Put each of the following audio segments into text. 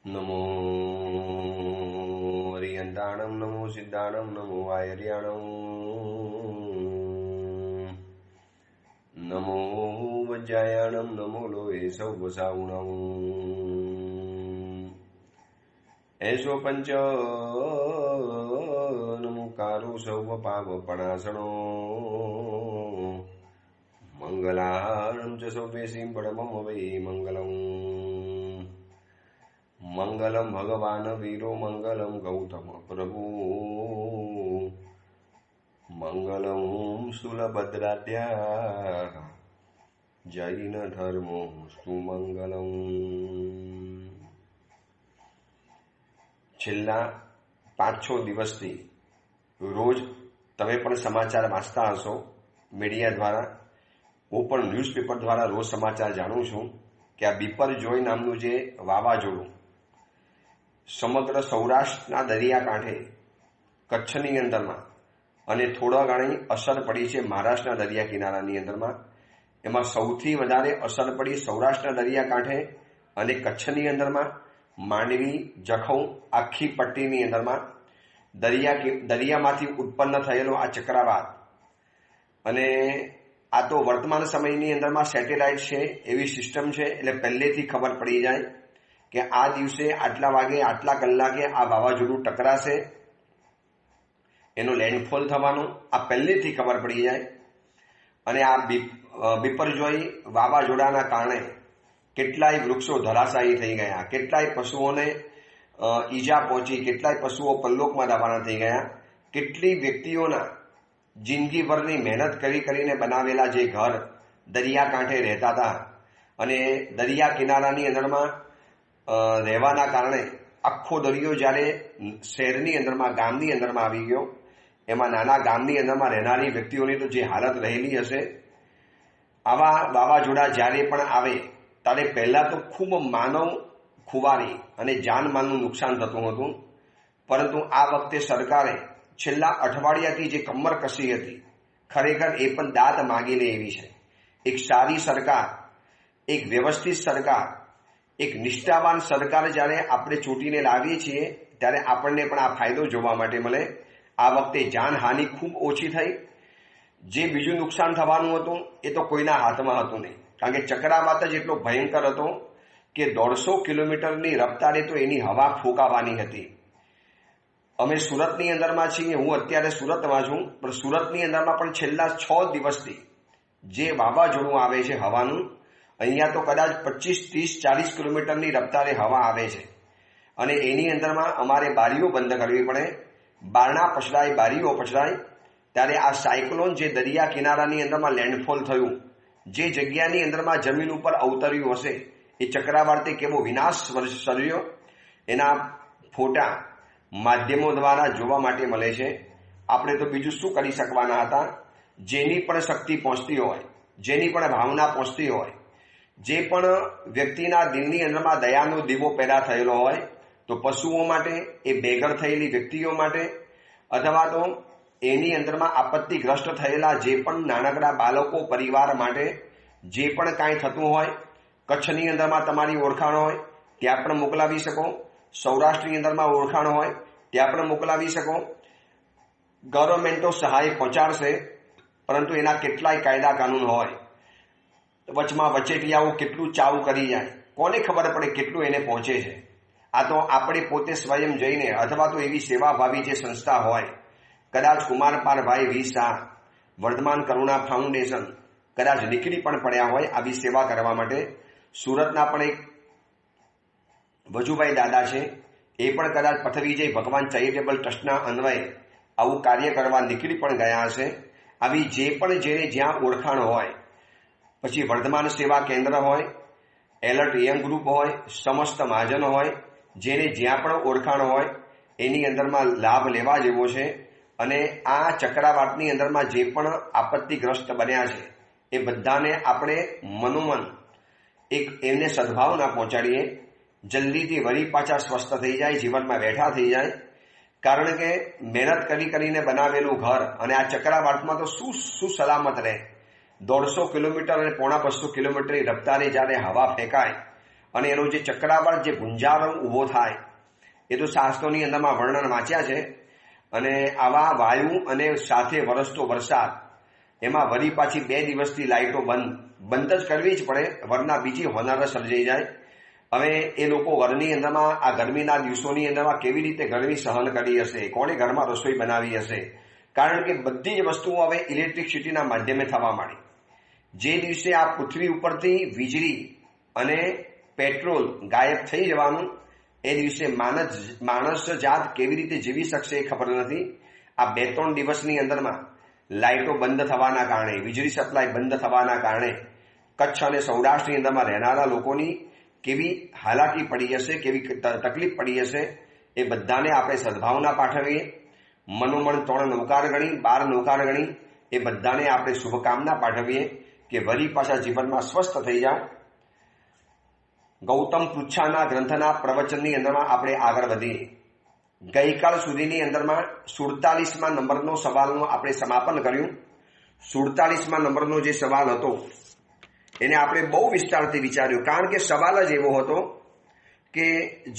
नमो हरिहंताणं नमो सिद्धाणं नमो आयर्याणं नमो वज्रायाणं नमो लोहे सौवसावुणं ऐसो पंच नमुकारो सौवपावपणासणो मंगलानं च सौवेशीं परमं वै मंगलम् मंगलम भगवान वीरो मंगलम गौतम प्रभु मंगलम सुलभद्राद्या जैन धर्मो सुमंगलम। છેલ્લા 5-6 દિવસથી રોજ તમે પણ સમાચાર વાંચતા હશો મીડિયા દ્વારા, હું પણ ન્યૂઝપેપર દ્વારા રોજ સમાચાર જાણું છું કે આ બિપરજોય નામનું જે વાવાઝોડું સમગ્ર સૌરાષ્ટ્રના દરિયાકાંઠે કચ્છની અંદરમાં અને થોડા ઘણી અસર પડી છે મહારાષ્ટ્રના દરિયા કિનારાની અંદરમાં. એમાં સૌથી વધારે અસર પડી સૌરાષ્ટ્રના દરિયાકાંઠે અને કચ્છની અંદરમાં, માંડવી, જખૌ આખી પટ્ટીની અંદરમાં દરિયામાંથી ઉત્પન્ન થયેલો આ ચક્રવાત. અને આ તો વર્તમાન સમયની અંદરમાં સેટેલાઇટ છે એવી સિસ્ટમ છે, એટલે પહેલેથી ખબર પડી જાય કે આ દિવસે આટલા વાગે આટલા કલાકે આ વાવાઝોડું ટકરાશે, એનો લેન્ડફોલ થવાનો આ પહેલેથી ખબર પડી જાય. અને આ બિપરજોય વાવાઝોડાના કારણે કેટલાય વૃક્ષો ધરાશાયી થઈ ગયા, કેટલાય પશુઓને ઈજા પહોંચી, કેટલાય પશુઓ પરલોકમાં રવાના થઈ ગયા, કેટલી વ્યક્તિઓના જિંદગીભરની મહેનત કરીને બનાવેલા જે ઘર દરિયાકાંઠે રહેતા હતા અને દરિયા કિનારાની અંદરમાં રહેવાના કારણે આખો દરિયો જ્યારે શહેરની અંદરમાં, ગામની અંદરમાં આવી ગયો, એમાં નાના ગામની અંદરમાં રહેનારી વ્યક્તિઓની તો જે હાલત રહેલી હશે. આવા વાવાઝોડા જ્યારે પણ આવે ત્યારે પહેલાં તો ખૂબ માનવ ખુવારી અને જાનમાલનું નુકસાન થતું હતું, પરંતુ આ વખતે સરકારે છેલ્લા અઠવાડિયાથી જે કમર કસી હતી, ખરેખર એ પણ દાદ માગી લે એવી છે. એક સારી સરકાર, એક વ્યવસ્થિત સરકાર, એક નિષ્ઠાવાન સરકાર જ્યારે આપણે ચૂંટીને લાવીએ છીએ ત્યારે આપણને પણ આ ફાયદો જોવા માટે મળે. આ વખતે જાનહાનિ ખૂબ ઓછી થઈ. જે બીજું નુકસાન થવાનું હતું એ તો કોઈના હાથમાં હતું નહીં, કારણ કે ચક્રવાત જ એટલો ભયંકર હતો કે 150 કિલોમીટરની રફતારે તો એની હવા ફૂંકાવાની હતી. અમે સુરતની અંદરમાં છીએ, હું અત્યારે સુરતમાં છું, પણ સુરતની અંદરમાં પણ છેલ્લા 6 દિવસથી જે વાવાઝોડું આવે છે હવાનું, અહીંયા તો કદાચ 25, 30, 40 કિલોમીટરની રફતારે હવા આવે છે. અને એની અંદરમાં અમારે બારીઓ બંધ કરવી પડે, બારણા પછડાય, બારીઓ પછડાય. ત્યારે આ સાયક્લોન જે દરિયા કિનારાની અંદરમાં લેન્ડફોલ થયું, જે જગ્યાની અંદરમાં જમીન ઉપર અવતર્યું હશે, એ ચક્રવાતે કેવો વિનાશ સર્જ્યો એના ફોટા માધ્યમો દ્વારા જોવા માટે મળે છે. આપણે તો બીજું શું કરી શકવાના હતા? જેની પણ શક્તિ પહોંચતી હોય, જેની પણ ભાવના પહોંચતી હોય, જે પણ વ્યક્તિના દિલની અંદરમાં દયાનો દીવો પેદા થયેલો હોય, તો પશુઓ માટે, એ બેઘર થયેલી વ્યક્તિઓ માટે, અથવા તો એની અંદરમાં આપત્તિગ્રસ્ત થયેલા જે પણ નાનકડા બાળકો પરિવાર માટે જે પણ કાંઈ થતું હોય, કચ્છની અંદરમાં તમારી ઓળખાણ હોય ત્યાં પણ મોકલાવી શકો, સૌરાષ્ટ્રની અંદરમાં ઓળખાણ હોય ત્યાં પણ મોકલાવી શકો. ગવર્મેન્ટો સહાય પહોંચાડશે, પરંતુ એના કેટલાય કાયદા કાનૂન હોય, વચમાં વચેટિયાઓ કેટલું ચાવું કરી જાય, કોને ખબર પડે કેટલું એને પહોંચે છે. આ તો આપણે પોતે સ્વયં જઈને, અથવા તો એવી સેવાભાવી જે સંસ્થા હોય, કદાચ કુમારપાલભાઈ વી શાહ, વર્ધમાન કરુણા ફાઉન્ડેશન કદાચ નીકળી પણ પડ્યા હોય આવી સેવા કરવા માટે. સુરતના પણ એક વજુભાઈ દાદા છે, એ પણ કદાચ પથવીજય ભગવાન ચેરિટેબલ ટ્રસ્ટના અન્વયે આવું કાર્ય કરવા નીકળી પણ ગયા હશે. આવી જે પણ જેને જ્યાં ઓળખાણ હોય, પછી વર્ધમાન સેવા કેન્દ્ર હોય, એલર્ટ યંગ ગ્રુપ હોય, સમસ્ત મહાજન હોય, જેને જ્યાં પણ ઓળખાણ હોય એની અંદરમાં લાભ લેવા જેવો છે. અને આ ચક્રવાતની અંદરમાં જે પણ આપત્તિગ્રસ્ત બન્યા છે એ બધાને આપણે મનોમન એક એમને સદભાવના પહોંચાડીએ, જલ્દીથી વળી પાછા સ્વસ્થ થઈ જાય, જીવનમાં બેઠા થઈ જાય. કારણ કે મહેનત કરીને બનાવેલું ઘર અને આ ચક્રવાતમાં તો શું સલામત રહે. 150 કિલોમીટર અને 250 કિલોમીટરની રફતારે જ્યારે હવા ફેંકાય અને એનો જે ચક્રાવાત જે ગુંજારણ ઊભો થાય એ તો શાસ્ત્રોની અંદરમાં વર્ણન વાંચ્યા છે. અને આવા વાયુ અને સાથે વરસતો વરસાદ, એમાં વળી પાછી 2 દિવસથી લાઇટો બંધ જ કરવી જ પડે, વરના બીજી હોનારત સર્જાઈ જાય. હવે એ લોકો ઘરની અંદરમાં આ ગરમીના દિવસોની અંદરમાં કેવી રીતે ગરમી સહન કરી હશે, કોણે ઘરમાં રસોઈ બનાવી હશે, કારણ કે બધી જ વસ્તુઓ હવે ઇલેક્ટ્રિસિટીના માધ્યમે થવા માંડી. જે દિવસે આ પૃથ્વી ઉપરથી વીજળી અને પેટ્રોલ ગાયબ થઈ જવાનું, એ દિવસે માણસ જાત કેવી રીતે જીવી શકશે એ ખબર નથી. આ 2-3 દિવસની અંદરમાં લાઇટો બંધ થવાના કારણે, વીજળી સપ્લાય બંધ થવાના કારણે કચ્છ અને સૌરાષ્ટ્રની અંદરમાં રહેનારા લોકોની કેવી હાલાકી પડી હશે, કેવી તકલીફ પડી હશે, એ બધાને આપણે સદભાવના પાઠવીએ. મનોમન 3 નૌકાર ગણી, 12 નૌકાર ગણી, એ બધાને આપણે શુભકામના પાઠવીએ કે વળી પાછા જીવનમાં સ્વસ્થ થઈ જાઓ. ગૌતમ પૃચ્છાના ગ્રંથના પ્રવચનની અંદરમાં આપણે આગળ વધીએ. ગઈકાલ સુધીની અંદરમાં 47મા નંબરનો સવાલનું આપણે સમાપન કર્યું. 47મા નંબરનો જે સવાલ હતો એને આપણે બહુ વિસ્તારથી વિચાર્યું, કારણ કે સવાલ જ એવો હતો કે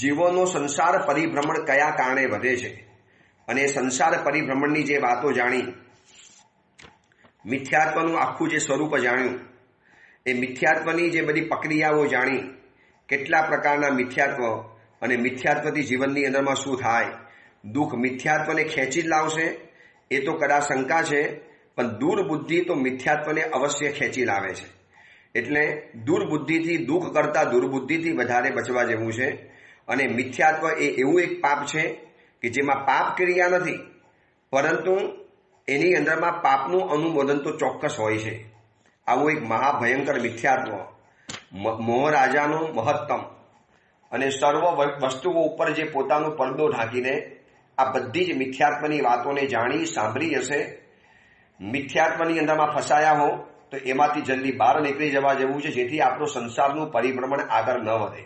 જીવોનો સંસાર પરિભ્રમણ કયા કારણે વધે છે. અને સંસાર પરિભ્રમણની જે વાતો જાણી, મિથ્યાત્વનું આખું જે સ્વરૂપ જાણ્યું, એ મિથ્યાત્વની જે બધી પ્રક્રિયાઓ જાણી, કેટલા પ્રકારના મિથ્યાત્વ અને મિથ્યાત્વથી જીવનની અંદરમાં શું થાય, દુઃખ મિથ્યાત્વને ખેંચી જ લાવશે એ તો કદાચ શંકા છે, પણ દુર્બુદ્ધિ તો મિથ્યાત્વને અવશ્ય ખેંચી લાવે છે. એટલે દુર્બુદ્ધિથી, દુઃખ કરતા દુર્બુદ્ધિથી વધારે બચવા જેવું છે. અને મિથ્યાત્વ એ એવું એક પાપ છે કે જેમાં પાપ ક્રિયા નથી, પરંતુ એની અંદરમાં પાપનું અનુમોદન તો ચોક્કસ હોય છે. આવું એક મહાભયંકર મિથ્યાત્વ, મોહરાજાનું મહત્તમ અને સર્વ વસ્તુઓ ઉપર જે પોતાનો પડદો ઢાંકીને આ બધી જ મિથ્યાત્વની વાતોને જાણી સાંભળી હશે. મિથ્યાત્વની અંદરમાં ફસાયા હો તો એમાંથી જલ્દી બહાર નીકળી જવા જેવું છે, જેથી આપણું સંસારનું પરિભ્રમણ આગળ ન વધે.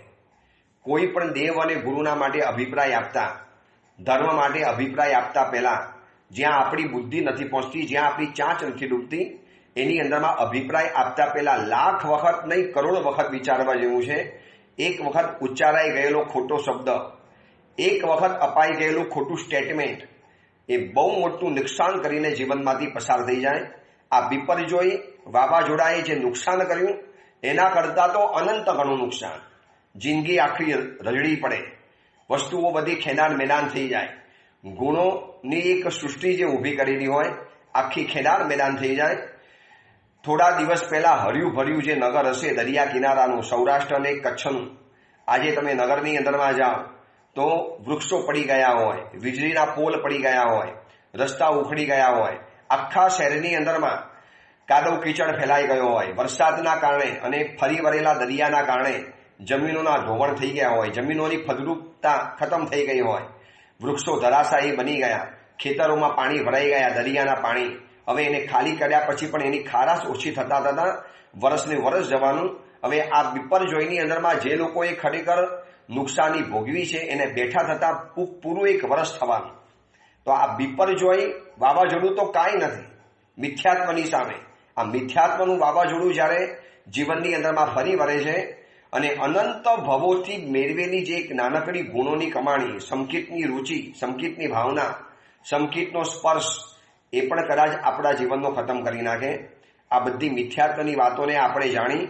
કોઈ પણ દેવ અને ગુરુના માટે અભિપ્રાય આપતા, ધર્મ માટે અભિપ્રાય આપતા પહેલા જ્યાં આપણી બુદ્ધિ નથી પહોંચતી, જ્યાં આપણી ચાંચ નથી ડૂબતી, એની અંદરમાં અભિપ્રાય આપતા પહેલા લાખ વખત નહીં, કરોડ વખત વિચારવા જેવું છે. એક વખત ઉચ્ચારાઈ ગયેલો ખોટો શબ્દ, એક વખત અપાઈ ગયેલું ખોટું સ્ટેટમેન્ટ એ બહુ મોટું નુકસાન કરીને જીવનમાંથી પસાર થઈ જાય. આ વિપર્યોય વાવાઝોડાએ જે નુકસાન કર્યું એના કરતાં તો અનંત ઘણું નુકસાન. જિંદગી આખી રજડી પડે, વસ્તુઓ બધી ખેદાન મેદાન થઈ જાય, ગુણોની એક સૃષ્ટિ જે ઊભી કરેલી હોય આખી ખેદાન મેદાન થઈ જાય. થોડા દિવસ પહેલા હર્યું ભર્યું જે નગર હશે દરિયા કિનારાનું, સૌરાષ્ટ્ર અને કચ્છનું, આજે તમે નગરની અંદરમાં જાઓ તો વૃક્ષો પડી ગયા હોય, વીજળીના પોલ પડી ગયા હોય, રસ્તા ઉખડી ગયા હોય, આખા શહેરની અંદરમાં કાદવ કીચડ ફેલાઈ ગયો હોય, વરસાદના કારણે અને ફરી વળેલા દરિયાના કારણે જમીનોના ધોવાણ થઈ ગયા હોય, જમીનોની ફળદ્રુપતા ખતમ થઈ ગઈ હોય, વૃક્ષો ધરાશાયી બની ગયા, ખેતરોમાં પાણી ભરાઈ ગયા, દરિયાના પાણી. હવે એને ખાલી કર્યા પછી પણ એની ખારાશ ઓછી થતા થતા વરસને વરસ જવાનું. હવે આ વિપર્યોયની અંદરમાં જે લોકોએ ખરેખર નુકસાની ભોગવી છે એને બેઠા થતા પૂરું એક વર્ષ થવાનું. તો આ વિપર્યોય વાવાઝોડું તો કાંઈ નથી મિથ્યાત્વની સામે. આ મિથ્યાત્વનું વાવાઝોડું જ્યારે જીવનની અંદરમાં ફરી વળે છે અને અનંત ભવોથી મેળવેલી જે એક નાનકડી ગુણોની કમાણી, સમકીતની રુચિ, સમકીતની ભાવના, સમકીતનો સ્પર્શ, એ પણ કદાચ આપણા જીવનનો ખતમ કરી નાખે. આ બધી મિથ્યાત્વની વાતોને આપણે જાણી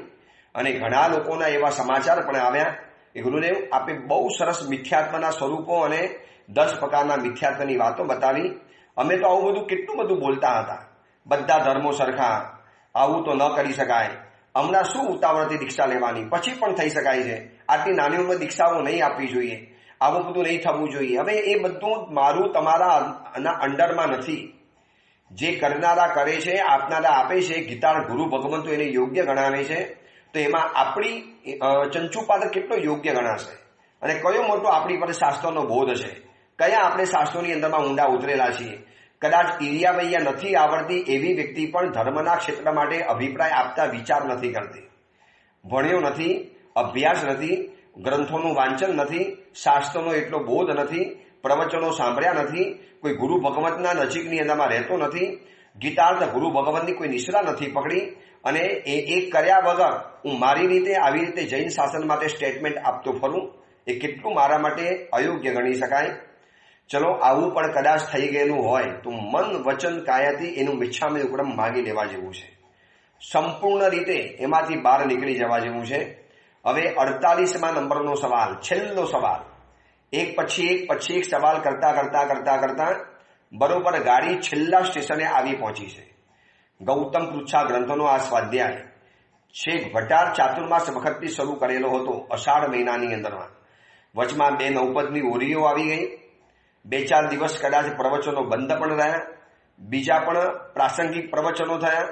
અને ઘણા લોકોના એવા સમાચાર પણ આવ્યા કે ગુરુદેવ આપે બહુ સરસ મિથ્યાત્વના સ્વરૂપો અને 10 પ્રકારના મિથ્યાત્વની વાતો બતાવી. અમે તો આવું બધું કેટલું બધું બોલતા હતા, બધા ધર્મો સરખા, આવું તો ન કરી શકાય, હમણાં શું ઉતાવળથી દીક્ષા લેવાની, પછી પણ થઈ શકાય છે, આટલી નાની ઉંમર દીક્ષાઓ નહીં આપવી જોઈએ, આવું બધું નહીં થવું જોઈએ. હવે એ બધું મારું તમારા અંડરમાં નથી. જે કરનારા કરે છે, આપનારા આપે છે, ગીતાળ ગુરુ ભગવંતો એને યોગ્ય ગણાવે છે, તો એમાં આપણી ચંચુપાત્ર કેટલો યોગ્ય ગણાશે અને કયો મોટો આપણી પર શાસ્ત્રોનો બોધ છે, કયા આપણે શાસ્ત્રોની અંદરમાં ઊંડા ઉતરેલા છીએ. કદાચ ઈરિયાવૈયા નથી આવડતી એવી વ્યક્તિ પણ ધર્મના ક્ષેત્ર માટે અભિપ્રાય આપતા વિચાર નથી કરતી. ભણ્યો નથી, અભ્યાસ નથી, ગ્રંથોનું વાંચન નથી, શાસ્ત્રનો એટલો બોધ નથી, પ્રવચનો સાંભળ્યા નથી, કોઈ ગુરુ ભગવંતના નજીકની અંદરમાં રહેતો નથી, ગીતાર્થ ગુરુ ભગવંતની કોઈ નિશ્રા નથી પકડી અને એ કર્યા વગર હું મારી રીતે આવી રીતે જૈન શાસન માટે સ્ટેટમેન્ટ આપતો ફરું, એ કેટલું મારા માટે અયોગ્ય ગણી શકાય. ચલો આવું પણ કદાચ થઈ ગયેલું હોય તો મન વચન કાયાથી એનું મિચ્છામી દુક્કડમ માગી લેવા જેવું છે. સંપૂર્ણ રીતે એમાંથી બહાર નીકળી જવા જેવું છે. હવે 48મા નંબરનો સવાલ, છેલ્લો સવાલ. એક પછી એક સવાલ કરતા બરોબર ગાડી છેલ્લા સ્ટેશને આવી પહોંચી છે. ગૌતમ પૃચ્છા ગ્રંથોનો આ સ્વાધ્યાય શેખ ભટ્ટાર ચાતુર્માસ વખતથી શરૂ કરેલો હતો. અષાઢ મહિનાની અંદરમાં વચમાં 2 નવપદની ઓરીઓ આવી ગઈ. 2-4 દિવસ કદાચ પ્રવચનો બંધ પણ રહ્યા, બીજા પણ પ્રાસંગિક પ્રવચનો થયા,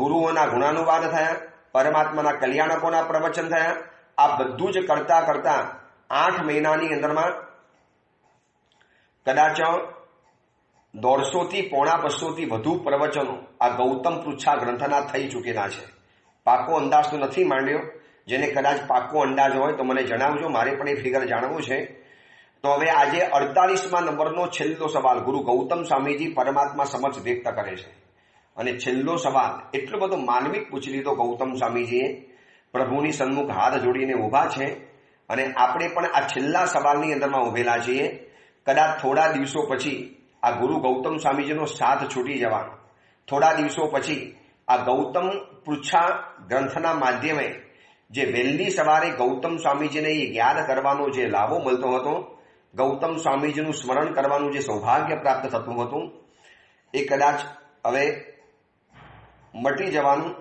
ગુરુઓના ગુણાનુવાદ થયા, પરમાત્માના કલ્યાણકોના પ્રવચન થયા. આ બધું જ કરતા 8 મહિનાની અંદરમાં કદાચ 150થી પોણા 200થી વધુ પ્રવચનો આ ગૌતમ પૃચ્છા ગ્રંથના થઈ ચૂકેલા છે. પાકો અંદાજ તો નથી માંડ્યો, જેને કદાચ પાકો અંદાજ હોય તો મને જણાવજો, મારે પણ એ ફિગર જાણવું છે. તો હવે આજે 48મા નંબરનો છેલ્લો સવાલ ગુરુ ગૌતમ સ્વામીજી પરમાત્મા સમક્ષ વ્યક્ત કરે છે. અને છેલ્લો સવાલ એટલો બધો માનવિક પૂછી લીધો ગૌતમ સ્વામીજીએ. પ્રભુની સન્મુખ હાથ જોડીને ઊભા છે અને આપણે પણ આ છેલ્લા સવાલની અંદરમાં ઉભેલા છીએ. કદાચ થોડા દિવસો પછી આ ગુરુ ગૌતમ સ્વામીજીનો સાથ છૂટી જવાનો, થોડા દિવસો પછી આ ગૌતમ પૃચ્છા ગ્રંથના માધ્યમે જે વહેલી સવારે ગૌતમ સ્વામીજીને યાદ કરવાનો જે લાભો મળતો હતો, ગૌતમ સ્વામીજીનું સ્મરણ કરવાનું જે સૌભાગ્ય પ્રાપ્ત થતું હતું, એ કદાચ હવે મટી જવાનું.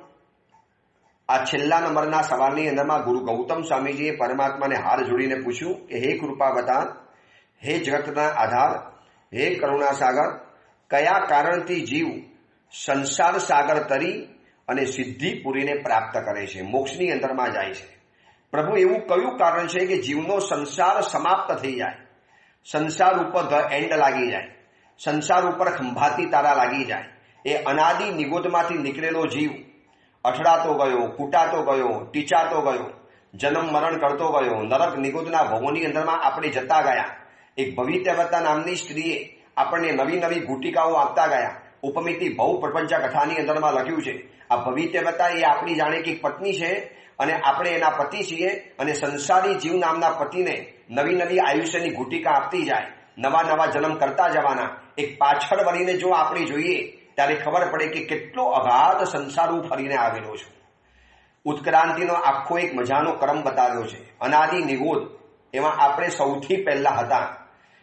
આ છેલ્લા નંબરના સવાલની અંદરમાં ગુરુ ગૌતમ સ્વામીજીએ પરમાત્માને હાથ જોડીને પૂછ્યું કે હે કૃપાવતાર, હે જગતના આધાર, હે કરુણા સાગર, કયા કારણથી જીવ સંસાર સાગર તરી અને સિદ્ધિ પૂરીને પ્રાપ્ત કરે છે, મોક્ષની અંદરમાં જાય છે. પ્રભુ એવું કયું કારણ છે કે જીવનો સંસાર સમાપ્ત થઈ જાય, સંસાર ઉપર ધ એન્ડ લાગી જાય, સંસાર ઉપર ખંભાતી તારા લાગી જાય? એ અનાદિ નિગોદમાંથી નીકળેલો જીવ અથડાતો ગયો, કૂટાતો ગયો, ટીચાતો ગયો, જન્મ મરણ કરતો ગયો, નરક નિગોદના ભવોની અંદરમાં આપણે જતા ગયા. એક ભવિત્યવતા નામની સ્ત્રીએ આપણને નવી ગુટિકાઓ આપતા ગયા. ઉપમિતિ ભવ પ્રપંચ કથાની અંદરમાં લખ્યું છે. આ ભવિત્યવતા એ આપણી જાણે કે પત્ની છે અને આપણે એના પતિ છીએ, અને સંસારી જીવ નામના પતિને નવી આયુષ્યની ગુટિકા આપતી જાય, નવા જન્મ કરતા જવાના. એક પાછળ વળીને જો આપણે જોઈએ ત્યારે ખબર પડે કે કેટલો અગાધ સંસાર હું ફરીને આવેલો છું. ઉત્ક્રાંતિનો આખો એક મજાનો ક્રમ બતાવ્યો છે. અનાદિ નિગોદ એમાં આપણે સૌથી પહેલા હતા.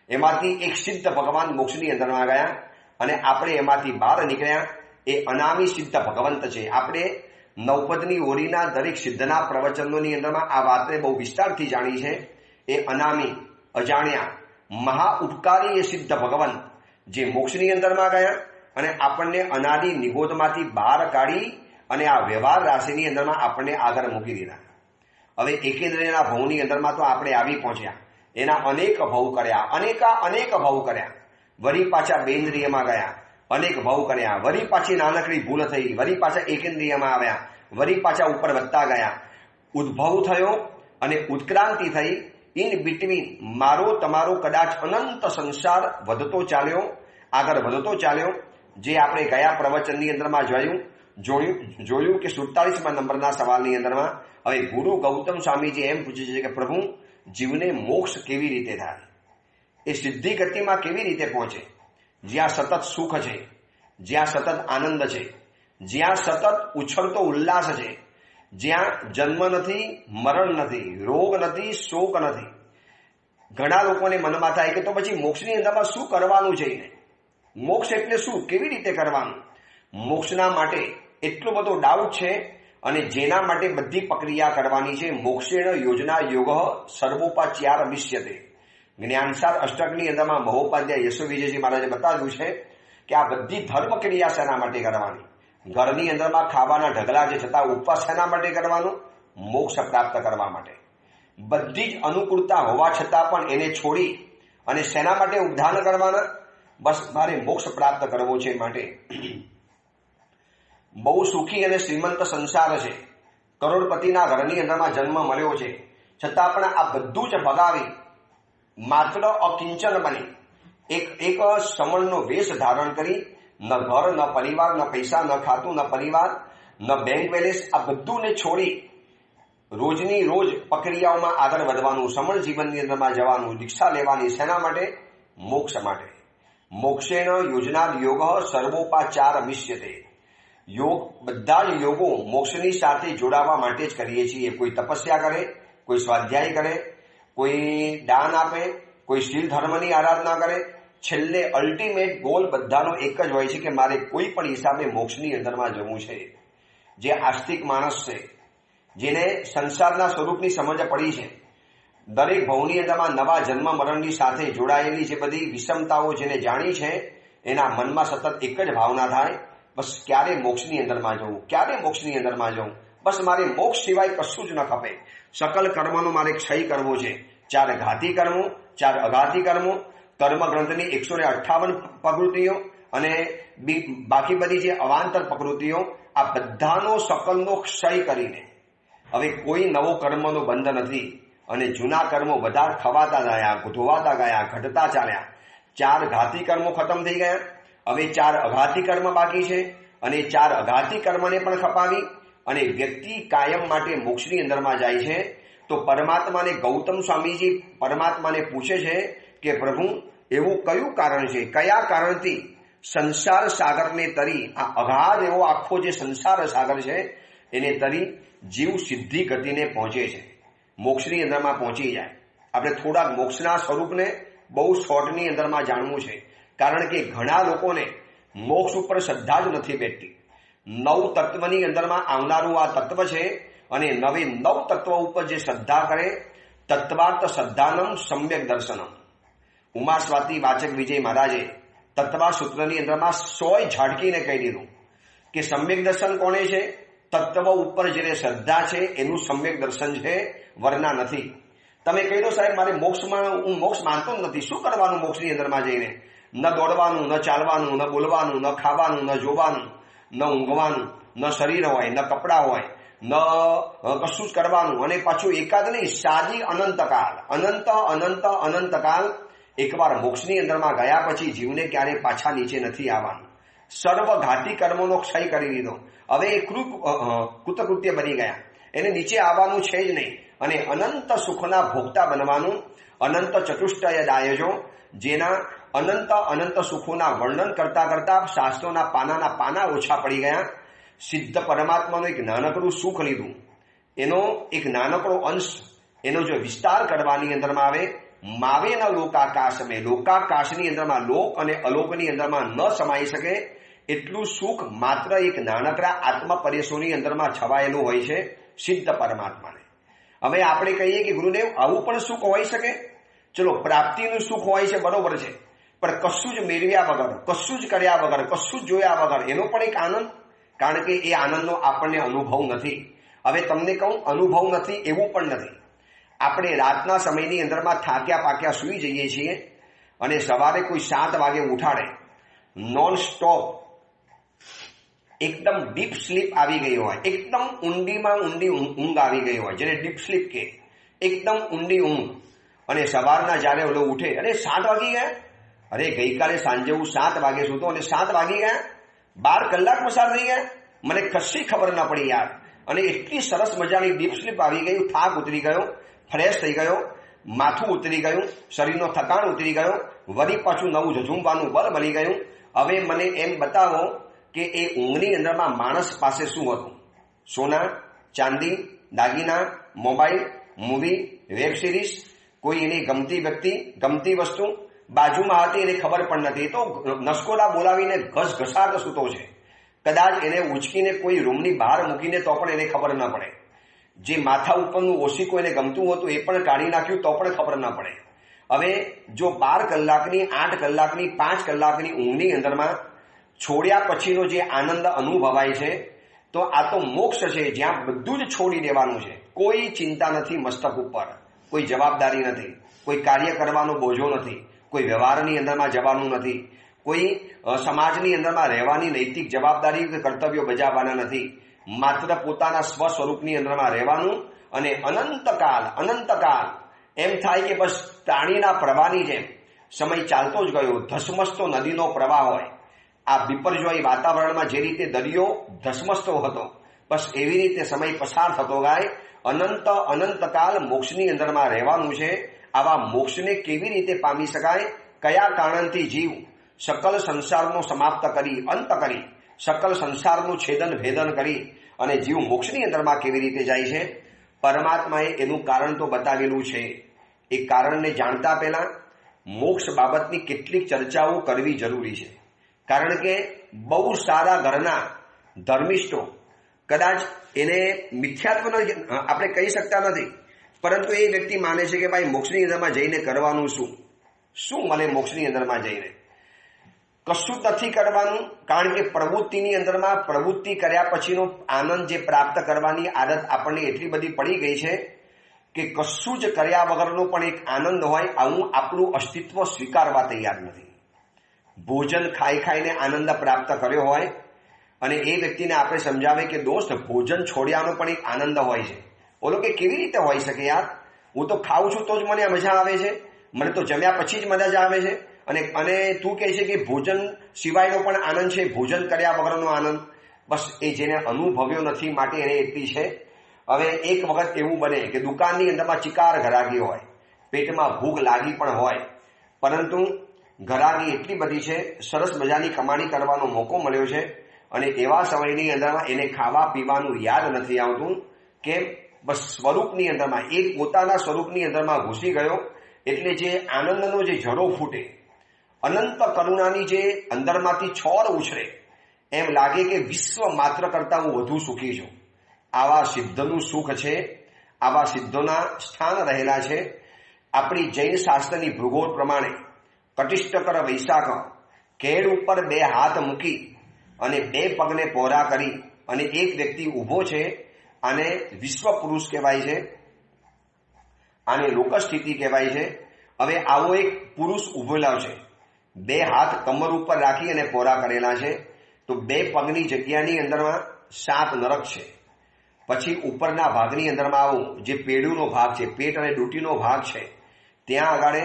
એમાંથી એક સિદ્ધ ભગવાન મોક્ષની અંદરમાં ગયા અને આપણે એમાંથી બહાર નીકળ્યા. એ અનામી સિદ્ધ ભગવંત છે. આપણે નવપદની ઓરીના દરેક સિદ્ધના પ્રવચનોની અંદરમાં આ વાતને બહુ વિસ્તારથી જાણી છે. એ અનામી અજાણ્યા મહા ઉપકારી એ સિદ્ધ ભગવંત જે મોક્ષની અંદરમાં ગયા અને આપણને અનાદિ નિગોદમાંથી બહાર કાઢી અને આ વ્યવહાર રાશિની અંદરમાં આપણને આગળ મૂકી દીધા. હવે એકેન્દ્રિયના ભવની અંદરમાં તો આપણે આવી પહોંચ્યા. એના અનેક ભવ કર્યા, અનેક ભવ કર્યા. વળી પાછા બેન્દ્રિયમાં ગયા, અનેક ભવ કર્યા. વળી પાછી નાનકડી ભૂલ થઈ, વળી પાછા એકેન્દ્રિયમાં આવ્યા, વળી પાછા ઉપર વધતા ગયા. ઉદ્ભવ થયો અને ઉત્ક્રાંતિ થઈ. ઇન બિટવીન મારો તમારો કદાચ અનંત સંસાર વધતો ચાલ્યો, આગળ વધતો ચાલ્યો. જે આપણે ગયા પ્રવચનની અંદરમાં જોયું કે 47મા નંબરના સવાલની અંદરમાં હવે ગુરુ ગૌતમ સ્વામીજી એમ પૂછે છે કે પ્રભુ, જીવને મોક્ષ કેવી રીતે થાય, એ સિદ્ધિ ગતિમાં કેવી રીતે પહોંચે, જ્યાં સતત સુખ છે, જ્યાં સતત આનંદ છે, જ્યાં સતત ઉછળતો ઉલ્લાસ છે, જ્યાં જન્મ નથી, મરણ નથી, રોગ નથી, શોક નથી. ઘણા લોકોને મનમાં થાય કે તો પછી મોક્ષની અંદરમાં શું કરવાનું છે? મોક્ષ એટલે શું, કેવી રીતે કરવાનું? મોક્ષના માટે એટલો બધો ડાઉટ છે અને જેના માટે બધી પ્રક્રિયા કરવાની છે. મોક્ષેણ યોજના યોગ સર્વોપાચાર વિષ્યતે. જ્ઞાનસાર અષ્ટકની અંદરમાં મહોપાધ્યાય યશો વિજયજી મહારાજે બતાવ્યું છે કે આ બધી ધર્મ ક્રિયા શેના માટે કરવાની? ઘરની અંદરમાં ખાવાના ઢગલા જે છતાં ઉપવાસ શેના માટે કરવાનું? મોક્ષ પ્રાપ્ત કરવા માટે. બધી જ અનુકૂળતા હોવા છતાં પણ એને છોડી અને શેના માટે ઉદ્ધાન કરવાના? બસ મારે મોક્ષ પ્રાપ્ત કરવો છે માટે. બહુ સુખી અને શ્રીમંત સંસાર છે, કરોડપતિના ઘરની અંદરમાં જન્મ મળ્યો છે, છતાં પણ આ બધું જ ભગાવી માત્ર અકિંચન બની એક સમણનો વેશ ધારણ કરી ન ઘર, ન પરિવાર, ન પૈસા, ન ખાતું, ન પરિવાર, ન બેંક બેલેન્સ, આ બધુંને છોડી રોજની રોજ પ્રક્રિયાઓમાં આગળ વધવાનું, સમણ જીવનની અંદરમાં જવાનું, દીક્ષા લેવાની. શેના માટે? મોક્ષ માટે. મોક્ષેણ યોજના યોગ સર્વોપાચાર મિશ્યતે. યોગ, બધા જ યોગો મોક્ષની સાથે જોડાવા માટે જ કરીએ છીએ. કોઈ તપસ્યા કરે, કોઈ સ્વાધ્યાય કરે, કોઈ દાન આપે, કોઈ શીલ ધર્મની આરાધના કરે. છેલ્લે અલ્ટિમેટ ગોલ બધાનો એક જ હોય છે કે મારે કોઈ પણ હિસાબે મોક્ષની અંદરમાં જવું છે. જે આસ્તિક માણસ છે, જેને સંસારના સ્વરૂપની સમજ પડી છે, દરેક ભવની અંદરમાં નવા જન્મ મરણની સાથે જોડાયેલી જે બધી વિષમતાઓ જેને જાણી છે, એના મનમાં સતત એક જ ભાવના થાય, બસ ક્યારે મોક્ષની અંદરમાં જવું, ક્યારે મોક્ષની અંદરમાં જવું, બસ મારે મોક્ષ સિવાય કશું જ ન ખપે. સકલ કર્મનો મારે ક્ષય કરવો છે. 4 ઘાતી કર્મો, 4 અઘાતી કર્મો, કર્મ ગ્રંથની 158 પ્રવૃત્તિઓ અને બાકી બધી જે અવાંતર પ્રવૃત્તિઓ, આ બધાનો સકલનો ક્ષય કરીને હવે કોઈ નવો કર્મનો બંધ નથી અને જૂના કર્મો બધા ખવાતા ગયા, ધોવાતા ગયા, ઘટતા ચાલ્યા. 4 ઘાતી કર્મો ખતમ થઈ ગયા. હવે 4 અઘાતી કર્મ બાકી છે અને 4 અઘાતી કર્મને પણ ખપાવી અને વ્યક્તિ કાયમ માટે મોક્ષની અંદરમાં જાય છે. તો પરમાત્માને ગૌતમ સ્વામીજી પરમાત્માને પૂછે છે કે પ્રભુ, એવું કયું કારણ છે, કયા કારણથી સંસાર સાગરને તરી, આ અગાધ એવો આખો જે સંસાર સાગર છે એને તરી જીવ સિદ્ધિ ગતિને પહોંચે છે, મોક્ષની અંદરમાં પહોંચી જાય. આપણે થોડાક મોક્ષના સ્વરૂપને બહુ શોર્ટની અંદરમાં જાણવું છે, કારણ કે ઘણા લોકોને મોક્ષ ઉપર શ્રદ્ધા જ નથી બેઠતી. 9 તત્વની અંદરમાં આવનારું આ તત્વ છે અને 9 તત્વ ઉપર જે શ્રદ્ધા કરે, તત્વાર્થ શ્રદ્ધાનમ સમ્યક દર્શનમ. ઉમા સ્વાતિ વાચક વિજય મહારાજે તત્વા સૂત્રની અંદરમાં 100 ઝાડકીને કહી દીધું કે સમ્યક દર્શન કોને છે? તત્વ ઉપર જેને શ્રદ્ધા છે એનું સમ્યક દર્શન છે, વરના નથી. તમે કહી દો સાહેબ મારે મોક્ષમાં, હું મોક્ષ માનતો જ નથી, શું કરવાનું મોક્ષની અંદરમાં જઈને? ન દોડવાનું, ન ચાલવાનું, ન બોલવાનું, ન ખાવાનું, ન જોવાનું, ન ઊંઘવાનું, ન શરીર હોય, ન કપડાં હોય, ન કશું જ કરવાનું. અને પાછું એકાદ નહીં, સાદી અનંતકાળ, અનંતકાળ. એકવાર મોક્ષની અંદરમાં ગયા પછી જીવને ક્યારે પાછા નીચે નથી આવવાનું. સર્વ ઘાતી કર્મોનો ક્ષય કરી દીધો. હવે એ કૃતકૃત્ય બની ગયા, એને નીચે આવવાનું છે જ નહીં અને અનંત સુખના ભોગતા બનવાનું. અનંત ચતુષ્ટય દાયજો, જેના અનંત સુખોના વર્ણન કરતા કરતા શાસ્ત્રોના પાના ઓછા પડી ગયા. સિદ્ધ પરમાત્માનું એક નાનકડું સુખ લીધું, એનો એક નાનકડો અંશ, એનો જો વિસ્તાર કરવાની અંદરમાં આવે, માવેના લોકાકાશમાં, લોકાકાશની અંદરમાં લોક અને અલોકની અંદરમાં ન સમાઈ શકે એટલું સુખ માત્ર એક નાનકડા આત્મ પરેશોની અંદરમાં છવાયેલું હોય છે સિદ્ધ પરમાત્માને. હવે આપણે કહીએ કે ગુરુદેવ આવું પણ સુખ હોઈ શકે? ચલો, પ્રાપ્તિનું સુખ હોય છે, બરોબર છે, પણ કશું જ મેળવ્યા વગર, કશું જ કર્યા વગર, કશું જ જોયા વગર એનો પણ એક આનંદ, કારણ કે એ આનંદનો આપણને અનુભવ નથી. હવે તમને કહું, અનુભવ નથી એવું પણ નથી. આપણે રાતના સમયની અંદરમાં થાક્યા પાક્યા સૂઈ જઈએ છીએ અને સવારે કોઈ 7 વાગે ઉઠાડે, નોન સ્ટોપ એકદમ ડીપ સ્લીપ આવી ગઈ હોય, એકદમ ઊંડીમાં ઊંડી ઊંઘ આવી ગઈ હોય, જેને ડીપ સ્લીપ કે, એકદમ ઊંડી ઊંઘ. અને સવારના જ્યારે ઓલો ઉઠે, અરે 7 વાગી ગયા, અરે ગઈકાલે સાંજે હું 7 વાગે સૂતો અને 7 વાગી ગયા, 12 કલાક પસાર થઈ ગયા, મને કશી ખબર ના પડી યાર. અને એટલી સરસ મજાની ડીપ સ્લીપ આવી ગયું, થાક ઉતરી ગયો, ફ્રેશ થઈ ગયો, માથું ઉતરી ગયું, શરીરનો થકાણ ઉતરી ગયો, વળી પાછું નવું ઝઝુમવાનું બળ મળી ગયું. હવે મને એમ બતાવો કે એ ઊંઘની અંદરમાં માણસ પાસે શું હતું? સોના, ચાંદી, દાગીના, મોબાઈલ, મૂવી, વેબ સિરીઝ, કોઈ એની ગમતી વ્યક્તિ, ગમતી વસ્તુ બાજુમાં હતી, એને ખબર પણ નથી. તો નસકોડા બોલાવીને ઘસઘસાટ સૂતો છે. કદાચ એને ઉચકીને કોઈ રૂમની બહાર મૂકીને તો પણ એને ખબર ન પડે. જે માથા ઉપરનું ઓશીકો એને ગમતું હતું એ પણ કાઢી નાખ્યું તો પણ ખબર ન પડે. હવે જો 12 કલાકની, 8 કલાકની, 5 કલાકની ઊંઘની અંદરમાં છોડ્યા પછીનો જે આનંદ અનુભવાય છે, તો આ તો મોક્ષ છે, જ્યાં બધું જ છોડી દેવાનું છે. કોઈ ચિંતા નથી મસ્તક ઉપર, કોઈ જવાબદારી નથી, કોઈ કાર્ય કરવાનો બોજો નથી, કોઈ વ્યવહારની અંદરમાં જવાનું નથી, કોઈ સમાજની અંદરમાં રહેવાની નૈતિક જવાબદારી કે કર્તવ્યો બજાવવાના નથી. માત્ર પોતાના સ્વ સ્વરૂપની અંદરમાં રહેવાનું અને અનંતકાળ એમ થાય કે બસ પ્રાણીના પ્રવાહની જેમ સમય ચાલતો જ ગયો, ધસમસતો નદીનો પ્રવાહ હોય. આ બિપરજોય વાતાવરણમાં જે રીતે દરિયો ધસમસતો હતો, બસ એવી રીતે સમય પસાર થતો ગાય. અનંતકાલ મોક્ષની અંદરમાં રહેવાનું છે. આવા મોક્ષને કેવી રીતે પામી શકાય, કયા કારણથી જીવ સકલ સંસારનો સમાપ્ત કરી, અંત કરી, સકલ સંસારનું છેદન ભેદન કરી અને જીવ મોક્ષની અંદરમાં કેવી રીતે જાય છે, પરમાત્માએ એનું કારણ તો બતાવેલું છે. એ કારણને જાણતા પહેલા મોક્ષ બાબતની કેટલીક ચર્ચાઓ કરવી જરૂરી છે. કારણ કે બહુ સારા ઘરના ધર્મિષ્ઠો કદાચ એને મિથ્યાત્વ આપણે કહી શકતા નથી, પરંતુ એ વ્યક્તિ માને છે કે ભાઈ મોક્ષની અંદરમાં જઈને કરવાનું શું મળે, મોક્ષની અંદરમાં જઈને કશું નથી કરવાનું. કારણ કે પ્રવૃત્તિની અંદરમાં પ્રવૃત્તિ કર્યા પછીનો આનંદ જે પ્રાપ્ત કરવાની આદત આપણને એટલી બધી પડી ગઈ છે કે કશું જ કર્યા વગરનો પણ એક આનંદ હોય, આવું આપણું અસ્તિત્વ સ્વીકારવા તૈયાર નથી. ભોજન ખાઈને આનંદ પ્રાપ્ત કર્યો હોય અને એ વ્યક્તિને આપણે સમજાવે કે દોસ્ત ભોજન છોડ્યાનો પણ એક આનંદ હોય છે. બોલો કે કેવી રીતે હોઈ શકે યાર, હું તો ખાઉં છું તો જ મને મજા આવે છે, મને તો જમ્યા પછી જ મજા આવે છે, અને તું કહે છે કે ભોજન સિવાયનો પણ આનંદ છે, ભોજન કર્યા વગરનો આનંદ. બસ એ જેને અનુભવ્યો નથી માટે એને એટલી છે. હવે એક વખત એવું બને કે દુકાનની અંદરમાં ચિકાર ઘરાગી હોય, પેટમાં ભૂખ લાગી પણ હોય, પરંતુ ઘરાગી એટલી બધી છે, સરસ મજાની કમાણી કરવાનો મોકો મળ્યો છે અને એવા સમયની અંદરમાં એને ખાવા પીવાનું યાદ નથી આવતું કે બસ સ્વરૂપની અંદરમાં એ પોતાના સ્વરૂપની અંદરમાં ઘૂસી ગયો. એટલે જે આનંદનો જે જડો ફૂટે, અનંત કરુણાની જે અંદરમાંથી છોડ ઉછળે, એમ લાગે કે વિશ્વ માત્ર કરતા હું વધુ સુખી છું. આવા સિદ્ધનું સુખ છે, આવા સિદ્ધોના સ્થાન રહેલા છે. આપણી જૈન શાસ્ત્રની ભૂગોળ પ્રમાણે કટિષ્ઠકર વૈશાખ કેળ ઉપર 2 હાથ મૂકી અને 2 પગને પહોળા કરી અને એક વ્યક્તિ ઊભો છે, આને વિશ્વ પુરુષ કહેવાય છે, આને લોકસ્થિતિ કહેવાય છે. હવે આવો એક પુરુષ ઉભેલો છે, 2 હાથ કમર ઉપર રાખી અને પહોળા કરેલા છે, તો 2 પગની જગ્યાની અંદરમાં 7 નરક છે. પછી ઉપરના ભાગની અંદરમાં આવો જે પેડુનો ભાગ છે, પેટ અને ડૂટીનો ભાગ છે, ત્યાં આગળ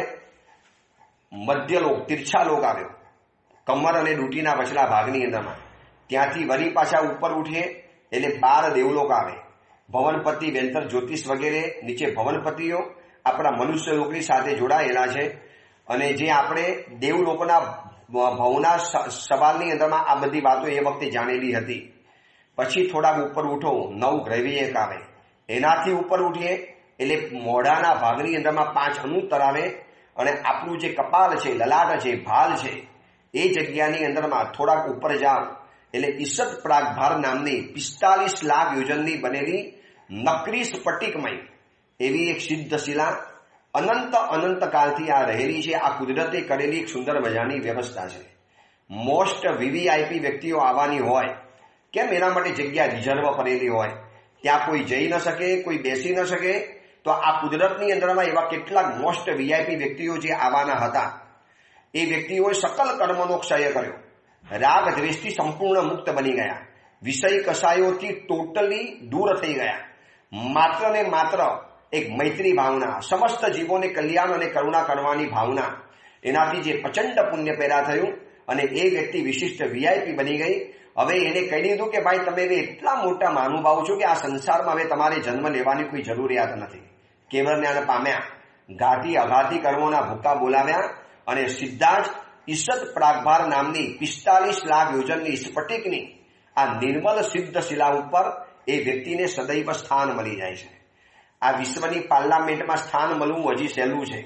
મધ્યલોક તિરછા લોક આવ્યો, કમર અને ડૂટીના વચલા ભાગની અંદરમાં. ત્યાંથી વળી પાછા ઉપર ઉઠીએ એટલે 12 દેવલોક આવે, ભવનપતિ, વેંતર, જ્યોતિષ વગેરે. નીચે ભવનપતિઓ આપણા મનુષ્ય લોકની સાથે જોડાયેલા છે અને જે આપણે દેવલોકના ભવના સવાલની અંદરમાં આ બધી વાતો એ વખતે જાણેલી હતી. પછી થોડાક ઉપર ઉઠો 9 ગ્રહવી એક આવે, એનાથી ઉપર ઉઠીએ એટલે મોઢાના ભાગની અંદરમાં 5 અનુત્તર આવે અને આપણું જે કપાલ છે, લલાટ છે, ભાલ છે, એ જગ્યાની અંદરમાં થોડાક ઉપર જાઓ એટલે ઈસત પ્રાગભાર નામની 45 લાખ યોજનની બનેલી નકરી સ્ફટિકમય એવી એક સિદ્ધ શિલા અનંત કાળથી આ રહેલી છે. આ કુદરતે કરેલી એક સુંદર મજાની વ્યવસ્થા છે. મોસ્ટ વીવીઆઈપી વ્યક્તિઓ આવવાની હોય, કેમ એના માટે જગ્યા રિઝર્વ કરેલી હોય, ત્યાં કોઈ જઈ ન શકે, કોઈ બેસી ન શકે, તો આ કુદરતની અંદરમાં એવા કેટલાક મોસ્ટ વીઆઈપી વ્યક્તિઓ જે આવવાના હતા, એ વ્યક્તિઓએ સકલ કર્મનો ક્ષય કર્યો, રાગ દ્વેષથી સંપૂર્ણ મુક્ત બની ગયા, વિષય કસાયોથી ટોટલી દૂર થઈ ગયા. માત્ર ને માત્ર એક મૈત્રી ભાવના, સમસ્ત જીવોને કલ્યાણ અને કરુણા કરવાની ભાવના, એનાથી જે પ્રચંડ પુણ્ય પેદા થયું અને એ વ્યક્તિ વિશિષ્ટ વીઆઈપી બની ગઈ. હવે એને કહી દીધું કે ભાઈ તમે એટલા મોટા મહાનુભાવ છો કે આ સંસારમાં હવે તમારે જન્મ લેવાની કોઈ જરૂરિયાત નથી. કેવળ જ્ઞાન પામ્યા, ઘાતી અઘાતી કર્મોના ભૂકા બોલાવ્યા અને સીધા જ ઈસત પ્રાગભાર નામની 45 લાખ યોજનની સ્ફટિકની આ નિર્મલ સિદ્ધ શિલા ઉપર એ વ્યક્તિને સદૈવ સ્થાન મળી જાય છે. આ વિશ્વની પાર્લામેન્ટમાં સ્થાન મળવું હજી સહેલું છે.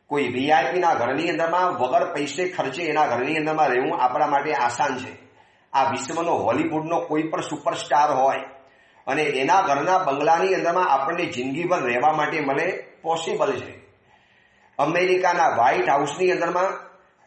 કોઈ વીઆઈપીના ઘરની અંદરમાં વગર પૈસે ખર્ચે એના ઘરની અંદરમાં રહેવું આપણા માટે આસાન છે. આ વિશ્વનો હોલીવુડનો કોઈ પણ સુપરસ્ટાર હોય અને એના ઘરના બંગલાની અંદરમાં આપણને જિંદગીભર રહેવા માટે મળે, પોસિબલ છે. અમેરિકાના વ્હાઇટ હાઉસની અંદરમાં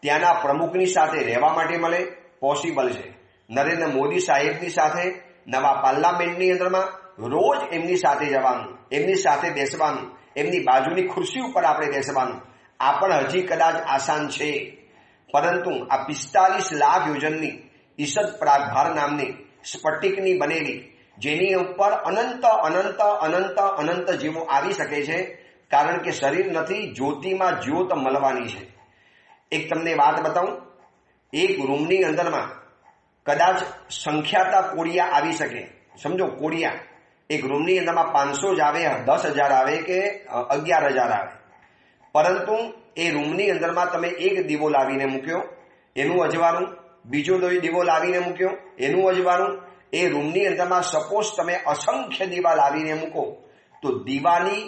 ત્યાંના પ્રમુખની સાથે રહેવા માટે મળે, પોસિબલ છે. નરેન્દ્ર મોદી સાહેબની સાથે નવા પાર્લામેન્ટની અંદરમાં રોજ એમની સાથે જવાનું, એમની સાથે બેસવાનું, એમની બાજુની ખુરશી ઉપર આપણે બેસવાનું, આ પણ હજી કદાચ આસાન છે. પરંતુ આ 45 લાખ યોજનની ઈસદ પ્રાગભાર નામની સ્ફટિકની બનેલી, જેની ઉપર અનંત જીવો આવી શકે છે, કારણ કે શરીર નથી, જ્યોતિમાં જ્યોત મળવાની છે. એક તમને વાત બતાવું, એક રૂમની અંદરમાં કદાચ સંખ્યાતા કોડિયા આવી શકે. સમજો, કોડિયા એક રૂમની અંદરમાં 500 જ આવે, 10,000 આવે કે 11,000 આવે, પરંતુ એ રૂમની અંદરમાં તમે એક દીવો લાવીને મૂક્યો, એનું અજવાળું, બીજો દીવો લાવીને મૂક્યો, એનું અજવાળું. એ રૂમની અંદરમાં સપોઝ તમે અસંખ્ય દીવા લાવીને મૂકો તો દીવાની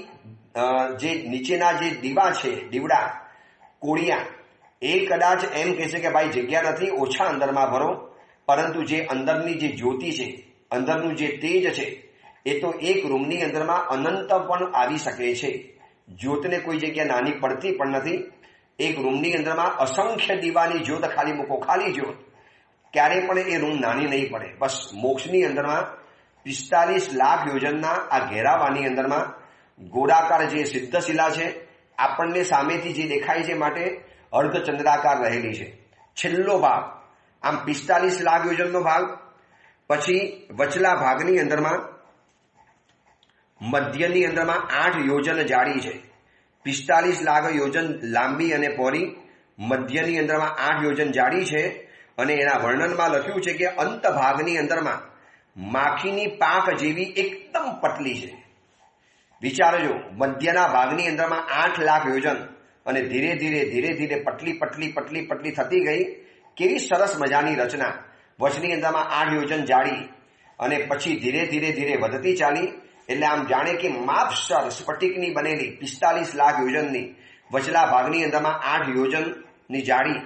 જે નીચેના જે દીવા છે, દીવડા, કોડિયા, એ કદાચ એમ કહેશે કે ભાઈ જગ્યા નથી, ઓછા અંદરમાં ભરો. પરંતુ જે અંદરની જે જ્યોતિ છે, અંદરનું જે તેજ છે, એ તો એક રૂમની અંદરમાં અનંત પણ આવી શકે છે. જ્યોતને કોઈ જગ્યા નાની પડતી પણ નથી. એક રૂમની અંદરમાં અસંખ્ય દીવાની જ્યોત ખાલી મૂકો, ખાલી જ્યોત, ક્યારે પણ એ રૂમ નાની નહીં પડે. બસ મોક્ષની અંદરમાં 45 લાખ યોજનના આ ઘેરાવાની અંદરમાં ગોળાકાર જે સિદ્ધશિલા છે, આપણને સામેથી જે દેખાય છે માટે અર્ધચંદ્રાકાર રહેલી છે. છેલ્લો ભાગ આમ 45 લાખ યોજનનો ભાગ, પછી વચલા ભાગની અંદરમાં મધ્યની અંદરમાં 8 યોજન જાડી છે. 45 લાખ યોજન લાંબી અને પહોળી, મધ્યની અંદરમાં 8 યોજન જાડી છે. અને એના વર્ણનમાં લખ્યું છે કે અંત ભાગની અંદરમાં માખીની પાંખ જેવી એકદમ પતલી છે. વિચારજો, મધ્યના ભાગની અંદરમાં 8 લાખ યોજન અને ધીરે ધીરે ધીરે ધીરે પટલી પટલી પટલી પટલી થતી ગઈ. કેવી સરસ મજાની રચના. વચની અંદરમાં 8 યોજન જાડી અને પછી ધીરે ધીરે ધીરે વધતી ચાલી. એટલે આમ જાણે કે માપસર સ્ફટિકની બનેલી 45 લાખ યોજનની વચલા ભાગની અંદરમાં 8 યોજનની જાડી,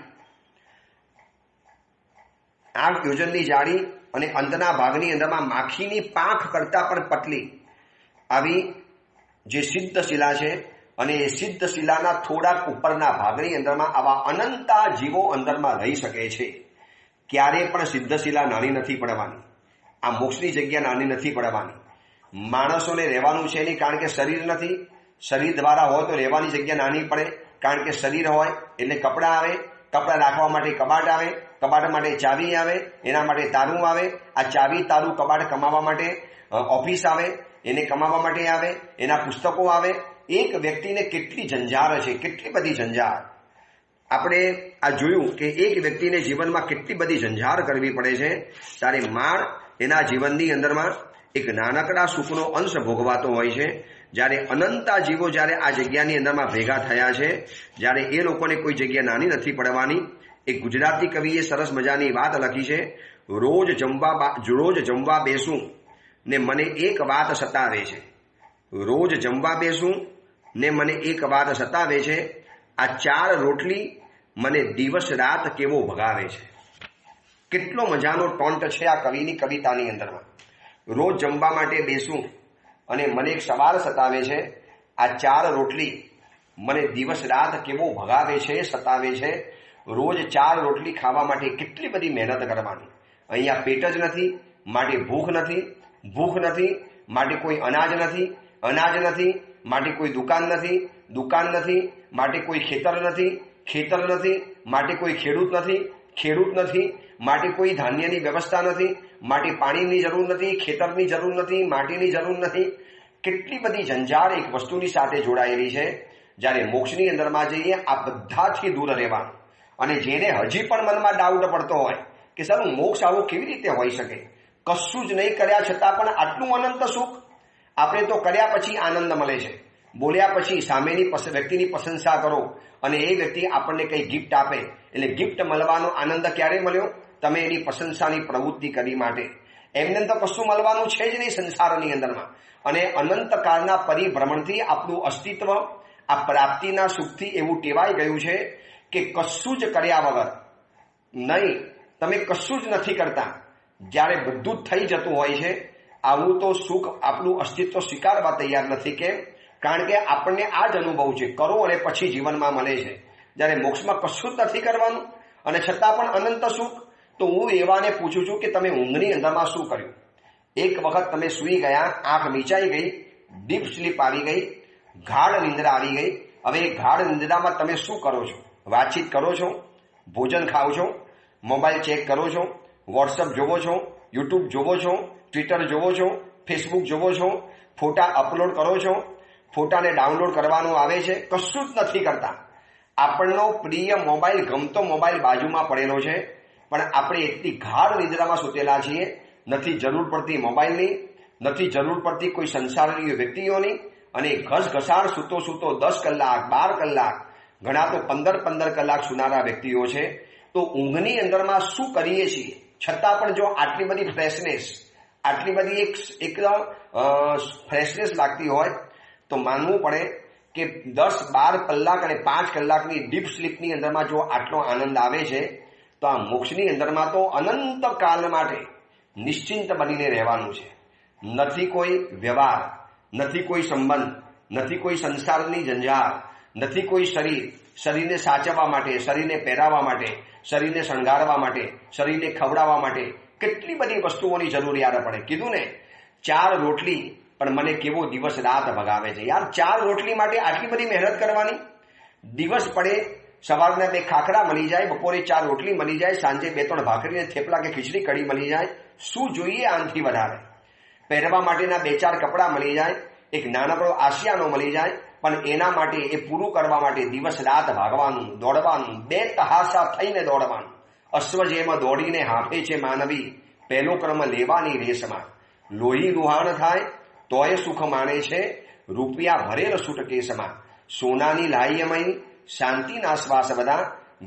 8 યોજનની જાડી અને અંતના ભાગની અંદરમાં માખીની પાંખ કરતા પણ પતલી આવી જે સિદ્ધ શિલા છે. અને એ સિદ્ધ શિલાના થોડાક ઉપરના ભાગની અંદરમાં આવા અનંતા જીવો અંદરમાં રહી શકે છે. ક્યારે પણ સિદ્ધ શિલા નાની નથી પડવાની. આ મોક્ષની જગ્યા નાની નથી પડવાની. માણસોને રહેવાનું છે નહીં, કારણ કે શરીર નથી. શરીર દ્વારા હોય તો રહેવાની જગ્યા નાની પડે, કારણ કે શરીર હોય એટલે કપડાં આવે, કપડાં રાખવા માટે કબાટ આવે, કબાટ માટે ચાવી આવે, એના માટે તારું આવે. આ ચાવી તારું કબાટ કમાવા માટે ઓફિસ આવે, એને કમાવા માટે આવે, એના પુસ્તકો આવે. એક વ્યક્તિને કેટલી ઝંઝાર છે, કેટલી બધી ઝંઝાર. આપણે આ જોયું કે એક વ્યક્તિને જીવનમાં કેટલી બધી ઝંઝાર કરવી પડે છે. ત્યારે માળ એના જીવનની અંદરમાં એક નાનકડા સુખનો અંશ ભોગવાતો હોય છે. જ્યારે અનંતા જીવો જ્યારે આ જગ્યાની અંદરમાં ભેગા થયા છે, જ્યારે એ લોકોને કોઈ જગ્યા નાની નથી પડવાની. એક ગુજરાતી કવિએ સરસ મજાની વાત લખી છે. રોજ જમવા બેસું ને મને એક વાત સતાવે છે. રોજ જમવા બેસું ને મને એક વાત સતાવે છે. આ 4 રોટલી મને દિવસ રાત કેવો ભગાવે છે. કેટલો મજાનો ટોન્ટ છે આ કવિની કવિતાની અંદરમાં. રોજ જમવા માટે બેસું અને મને એક સવાલ સતાવે છે. આ 4 રોટલી મને દિવસ રાત કેવો ભગાવે છે, સતાવે છે. રોજ 4 રોટલી ખાવા માટે કેટલી બધી મહેનત કરવાની. અહીંયા પેટ જ નથી માટે ભૂખ નથી, ભૂખ નથી માટે કોઈ અનાજ નથી, અનાજ નથી માટે કોઈ દુકાન નથી, દુકાન નથી માટે કોઈ ખેતર નથી, ખેતર નથી માટે કોઈ ખેડૂત નથી, ખેડૂત નથી માટે કોઈ ધાન્યની વ્યવસ્થા નથી, માટે પાણીની જરૂર નથી, ખેતરની જરૂર નથી, માટીની જરૂર નથી. કેટલી બધી ઝંઝાર એક વસ્તુની સાથે જોડાયેલી છે. જ્યારે મોક્ષની અંદરમાં જઈએ આ બધાથી દૂર રહેવાનું. અને જેને હજી પણ મનમાં ડાઉટ પડતો હોય કે સર મોક્ષ આવો કેવી રીતે હોઈ શકે, કશું જ નહીં કર્યા છતાં પણ આટલું અનંત સુખ. આપણે તો કર્યા પછી આનંદ મળે છે, બોલ્યા પછી સામેની વ્યક્તિની પ્રશંસા કરો અને એ વ્યક્તિ આપણને કંઈ ગિફ્ટ આપે એટલે ગિફ્ટ મળવાનો આનંદ ક્યારે મળ્યો? તમે એની પ્રશંસાની પ્રવૃત્તિ કરી માટે. એમને તો કશું મળવાનું છે જ નહીં સંસારની અંદરમાં. અને અનંતકાળના પરિભ્રમણથી આપણું અસ્તિત્વ આ પ્રાપ્તિના સુખથી એવું ટેવાઈ ગયું છે કે કશું જ કર્યા વગર નહીં, તમે કશું જ નથી કરતા, જ્યારે બધું જ થઈ જતું હોય છે, આવું તો સુખ આપણું અસ્તિત્વ સ્વીકારવા તૈયાર નથી. કેમ? કારણ કે આપણને આ જ અનુભવ છે, કરો અને પછી જીવનમાં મળે છે. જ્યારે મોક્ષમાં કશું જ નથી કરવાનું અને છતાં પણ અનંત સુખ. તો હું એવાને પૂછું છું કે તમે ઊંઘની અંદરમાં શું કર્યું? એક વખત તમે સૂઈ ગયા, આંખ મીચાઈ ગઈ, ડીપ સ્લીપ આવી ગઈ, ગાઢ નિંદ્રા આવી ગઈ. હવે એ ગાઢ નિંદ્રામાં તમે શું કરો છો? વાતચીત કરો છો, ભોજન ખાઓ છો, મોબાઈલ ચેક કરો છો, વોટ્સઅપ જોવો છો, યુટ્યુબ જોવો છો, ટ્વિટર જોવો છો, ફેસબુક જોવો છો, ફોટા અપલોડ કરો છો, ફોટાને ડાઉનલોડ કરવાનું આવે છે, કશું જ નથી કરતા. આપણનો પ્રિય મોબાઈલ, ગમતો મોબાઈલ બાજુમાં પડેલો છે, પણ આપણે એટલી ગાઢ નિદ્રામાં સૂતેલા છીએ, નથી જરૂર પડતી મોબાઈલની, નથી જરૂર પડતી કોઈ સંસારની વ્યક્તિઓની, અને ઘસઘસાડ સૂતો 10 કલાક 12 કલાક, ઘણા તો 15 કલાક સુનારા વ્યક્તિઓ છે. તો ઊંઘની અંદરમાં શું કરીએ છીએ, છતાં પણ જો આટલી બધી ફ્રેશનેસ, આટલી બધી એકદમ ફ્રેશનેસ લાગતી હોય તો માનવું પડે કે 10-12 કલાક અને 5 કલાકની ડીપ સ્લીપની અંદરમાં જો આટલો આનંદ આવે છે, તો આ મોક્ષની અંદરમાં તો અનંત કાળ માટે નિશ્ચિંત બનીને રહેવાનું છે. નથી કોઈ વ્યવહાર, નથી કોઈ સંબંધ, નથી કોઈ સંસારની જંજાળ, નથી કોઈ શરીરને સાચવવા માટે, શરીરને પહેરાવવા માટે, શરીરને શણગારવા માટે, શરીરને ખવડાવવા માટે કેટલી બધી વસ્તુઓની જરૂરિયાત પડે. કીધું ને 4 રોટલી પણ મને કેવો દિવસ રાત ભગાવે છે. યાર 4 રોટલી માટે આટલી બધી મહેનત કરવાની? દિવસ પડે, સવારના 2 ખાખરા મળી જાય, બપોરે 4 રોટલી મળી જાય, સાંજે 2-3 ભાખરીને થેપલા કે ખીચડી કઢી મળી જાય. શું જોઈએ આનાથી વધારે? પહેરવા માટેના 2-4 કપડાં મળી જાય, એક નાનકડો આશિયાનો મળી જાય, પણ એના માટે, એ પૂરું કરવા માટે દિવસ રાત ભાગવાનું, દોડવાનું, 2 તહાસા થઈને દોડવાનું. અશ્વ જેમ દોડીને હાંફે છે માનવી, પહેલો ક્રમ લેવાની રેસમાં. લોહી લુહાણ થાય તોય સુખ માણે છે, રૂપિયા ભરેલ સુટકેસમાં. સોનાની લાઈયમય શાંતિના શ્વાસ બધા,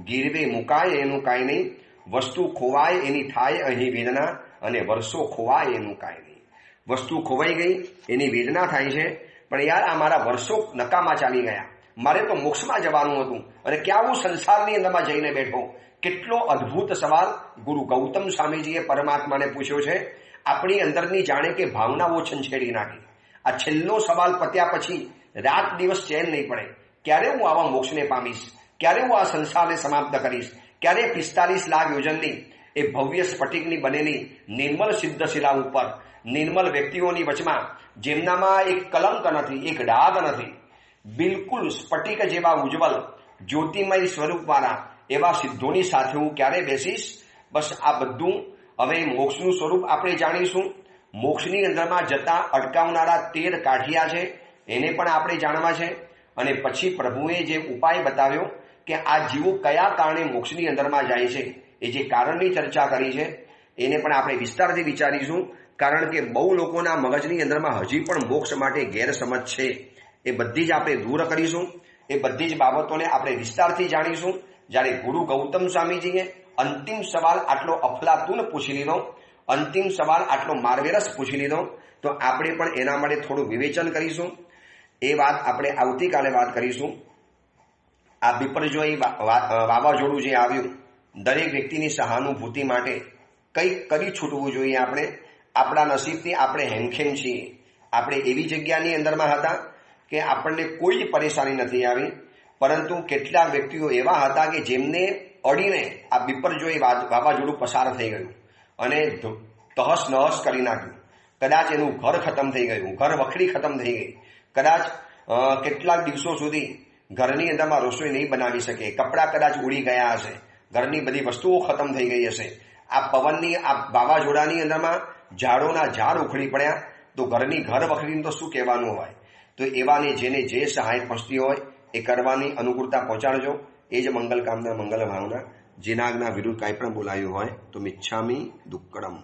ગીરવે મુકાય એનું કાંઈ નહીં. વસ્તુ ખોવાય એની થાય અહીં વેદના, અને વર્ષો ખોવાય એનું કાંઈ નહીં. વસ્તુ ખોવાઈ ગઈ એની વેદના થાય છે, પણ યાર આ મારા વર્ષો નકામા ચાલી ગયા, મારે તો મોક્ષમાં જવાનું હતું, અને ક્યાં હું સંસારની અંદરમાં જઈને બેઠો. કેટલો અદ્ભુત સવાલ ગુરુ ગૌતમ સ્વામીજીએ પરમાત્માને પૂછ્યો છે. આપણી અંદરની જાણે કે ભાવનાઓ છંછેડી નાખી. આ છેલ્લો સવાલ પત્યા પછી રાત દિવસ ચેન નહીં પડે. ક્યારે હું આવા મોક્ષને પામીશ? ક્યારે હું આ સંસારને સમાપ્ત કરીશ? ક્યારે 45 લાખ યોજનની એ ભવ્ય સ્ફટિકની બનેલી નિર્મલ સિદ્ધશિલા ઉપર, નિર્મલ વ્યક્તિઓની વચમાં, જેમનામાં એક કલંક નથી, એક ડાઘ નથી, બિલકુલ સ્ફટિક જેવા ઉજ્જવલ જ્યોતિમય સ્વરૂપવાળા એવા સિદ્ધોની સાથે હું ક્યારે બેસીશ? બસ આ બધું હવે મોક્ષનું સ્વરૂપ આપણે જાણીશું. મોક્ષની અંદરમાં જતા અટકાવનારા 13 કાઠિયા છે, એને પણ આપણે જાણવા છે. અને પછી પ્રભુએ જે ઉપાય બતાવ્યો કે આ જીવો કયા કારણે મોક્ષની અંદરમાં જાય છે, એ જે કારણની ચર્ચા કરી છે, એને પણ આપણે વિસ્તારથી વિચારીશું. કારણ કે બહુ લોકોના મગજની અંદરમાં હજી પણ મોક્ષ માટે ગેરસમજ છે. એ બધી જ આપણે દૂર કરીશું. એ બધી જ બાબતોને આપણે વિસ્તારથી જાણીશું. જ્યારે ગુરુ ગૌતમ સ્વામીજીએ અંતિમ સવાલ આટલો અફલાતુન પૂછી લીધો, અંતિમ સવાલ આટલો માર્વેલસ પૂછી લીધો, તો આપણે પણ એના માટે થોડું વિવેચન કરીશું. એ વાત આપણે આવતીકાલે વાત કરીશું. આ બિપરજોય વાવાઝોડું જે આવ્યું, દરેક વ્યક્તિની સહાનુભૂતિ માટે કંઈક કરી છૂટવું જોઈએ. આપણે આપણા નસીબથી આપણે હેમખેમ છીએ. આપણે એવી જગ્યાની અંદરમાં હતા કે આપણને કોઈ પરેશાની નથી આવી, પરંતુ કેટલાક વ્યક્તિઓ એવા હતા કે જેમને અડીને આ બિપરજોય વાવાઝોડું પસાર થઈ ગયું અને તહસ નહસ કરી નાખ્યું. કદાચ એનું ઘર ખતમ થઈ ગયું, ઘર વખરી ખતમ થઈ ગઈ. કદાચ કેટલાક દિવસો સુધી ઘરની અંદરમાં રસોઈ નહીં બનાવી શકે, કપડાં કદાચ ઉડી ગયા હશે, ઘરની બધી વસ્તુઓ ખતમ થઈ ગઈ હશે. આ પવનની, આ વાવાઝોડાની અંદરમાં ઝાડોના ઝાડ ઉખડી પડ્યા, તો ઘર વખરીને તો શું કહેવાનું હોય. તો એવાને જેને જે સહાય પહોંચતી હોય એ કરવાની અનુકૂળતા પહોંચાડજો. એ જ મંગલ કામના, મંગલ ભાવના. જેના આજ્ઞા વિરુદ્ધ કાંઈ પણ બોલાયું હોય તો મિચ્છામી દુક્કડમ.